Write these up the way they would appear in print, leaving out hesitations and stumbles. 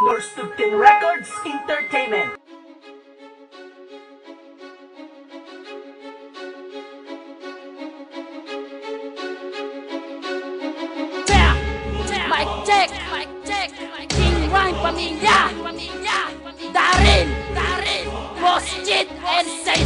Norstubten Records Entertainment. Mic check, King Rhyme Pamilya, Darin, Boss Jit, and Say.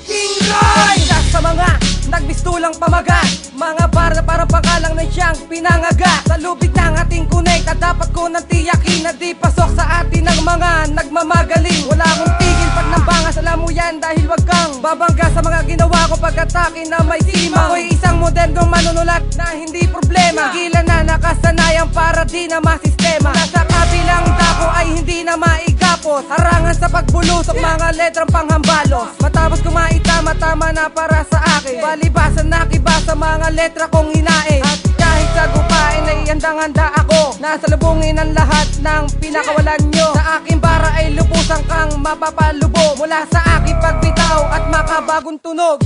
King Rhyme! Sa mga nagbistulang pamagat, mga bar na parang pangalang na siyang pinangaga. Sa lubid ng ating connect at dapat ko nang tiyakin na di pasok sa atin ng mga nagmamagaling. Wala akong tigil pag nambangas, alam mo yan dahil wag kang babangga sa mga ginawa ko pagkatake na may sima. Ako'y isang modernong manunulat na hindi problema. Gilan na nakasanayan para di na masistema. Nasa kabilang dako ay hindi na maigapos. Harangan sa pagbulusok mga letrang panghambalos. Matapos kumain tama na para sa akin. Balibasan na kiba sa mga letra kong hinain. At kahit sa gupain ay handang-handa ako. Nasa lubungin ang lahat ng pinakawalan nyo. Sa aking bara ay lubusan kang mapapalubo. Mula sa aking pagbitaw at makabagong tunog.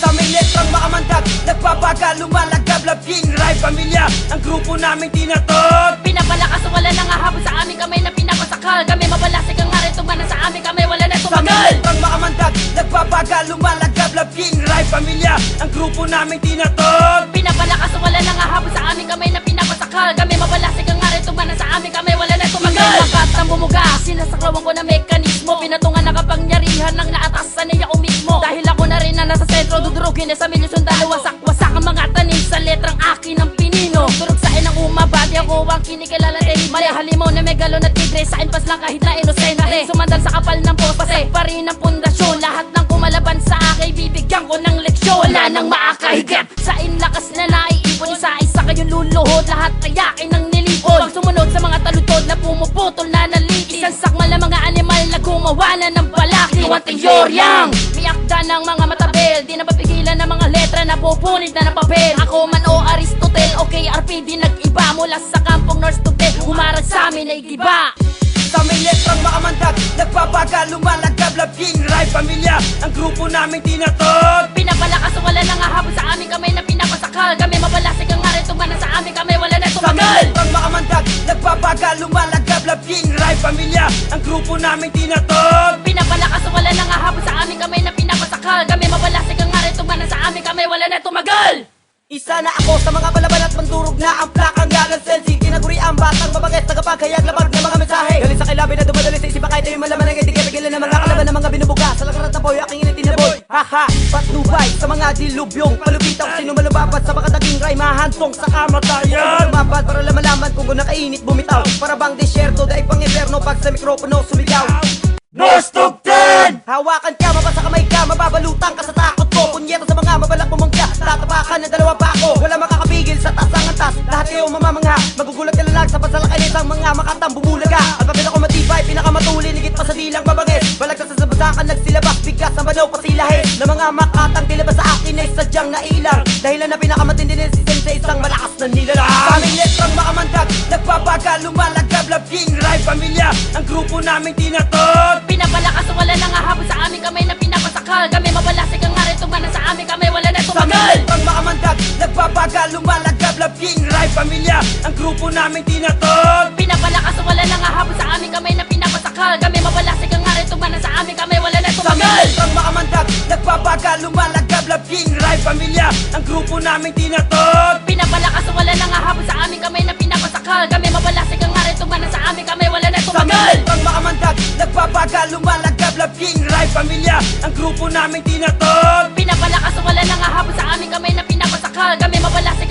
Sa may letrang makamandag, nagpapagal, lumalagab, King Rhyme Pamilya, ang grupo naming tinatog. Pinapalakas wala nang hahabol sa aming kamay na pinapasakal. Kami mabalasig ang ngarin tumana sa aming kamay, wala na Sa may tumagal. letrang makamandag, nagpapagal, lumalagab, King Rhyme Pamilya, ang grupo naming tinatog. Pinapalakas wala nang hahabol sa aming kamay na pinapasakal. Kami mabalasig ang ngarin tumana sa aming kamay, wala na tumagal. Makat ang bumuga, sinasaklawan ko na mekanismo. Pinatungan na kapangyarihan ng naatasan niya ako mismo. Dahil ako na rin na nasa sentro, dudurugin na sa milisyon dalawa. Wasak ang mga tanim sa letrang akin ang pinino. Durog sa inang umabadi ako ang kinikilala dahil mali halimaw na megalo na tigre. Sa pas lang kahit na inosente. Sumandal sa kapal ng poste, pa rin ang pundasyon. Lahat ng kumalaban sa akin, bibigyan ko ng leksyon. Wala nang maakahigit sa inlakas na naiipon. Isa-isa kayong luluhod, lahat ay akin ang nilipon. Pag sumunod sa mga talutod na pumuputol na nalitis. Isang sakmal na mga animal na gumawa na ng balaki. Iwanting yoryang, miyakda ng mga matabel. Di na papigilan ng mga letra na pupunit na ng papel. Ako man o Aristotle o KRP, di nag-iba. Mula sa kampong Norstubten, humarang sa amin ay giba. Sa may letrang makamandag, nagpapagal, lumalagab, King Rhyme Pamilya, ang grupo naming tinatog. Pinapalakas wala nang hahabol sa aming kamay na pinapasakal. Kami mabalasig ang ngarin tumana sa aming kamay, wala na Sa may tumagal. letrang makamandag, nagpapagal, lumalagab, King Rhyme Pamilya, ang grupo naming tinatog. Pinapalakas wala nang hahabol sa aming kamay na pinapasakal. Kami mabalasig ang ngarin tumana sa aming kamay, wala na tumagal. Isa na ako sa mga balaban at mandurog na ang plakang gagal selfie. Tinaguri ang batang mabagay, tagapagkayag labag ng mga mensahe. Galing sa kilabi na dumadali sa isipa kahit ay malaman ng hindi kapigilan ng mga kalaban ng mga binubuga. Sa lakarat na boy, aking initin na boy. Haha, patnubay sa mga dilubyong palupitaw. Sino malubabat sa makadaging rhyme, mahantong sa kamatayan. Lumabad para lamalaman kung nakainit bumitaw. Para bang disyerto, daig pang eterno pag sa mikropono sumigaw. Norstubten! Hawakan ka, mabasa kamay ka, mababalutang ka sa takot ko. Punyeta sa mga mabalak pumangga, tatapakan ng dalawa pa ako. Wala makakapigil sa tas ang antas, lahat kayo mamamangha. Magugulat ka lalag sa pasalakay nitang mga makatang bumulaga. Alpabet ako matibay, pinakamatuli, ligit pa sa dilang babangis. Balagtas sa sabasakan, nagsilabak, bigas ang banaw, pasilahin. Na mga makatang tilabas sa akin ay sadyang nailang. Dahilan na pinakamatindi nila si Sensei, isang malakas na nilalang. Sa aming letrang makamandag, nagpapagal, lumalagab, King Rhyme Pamilya, ang grupo naming tinatog. Pinapalakas wala nang hahabol sa aming kamay na pinapasakal. Kami mabalasig ang ngarin tumana sa aming kamay, wala na Sa tumagal. aming letrang makamandag, nagpapagal, lumalagab, King Rhyme Pamilya, ang grupo naming tinatog. Pinapalakas wala nang hahabol sa aming kamay na pinapasakal. Kami mabalasig ang ngarin tumana sa aming kamay, wala na Sa aming tumagal. letrang makamandag, nagpapagal, lumalagab, King Rhyme Pamilya, ang grupo naming tinatog. Pinapalakas wala nang hahabol sa aming kamay na pinapasakal. Kami mabalasig ang ngarin tumana sa aming kamay, wala na Sa aming tumagal. letrang makamandag, nagpapagal, lumalagab, King Rhyme Pamilya, ang grupo naming tinatog. Pinapalakas wala nang hahabol sa aming kamay na pinapasakal. Kami mabalasig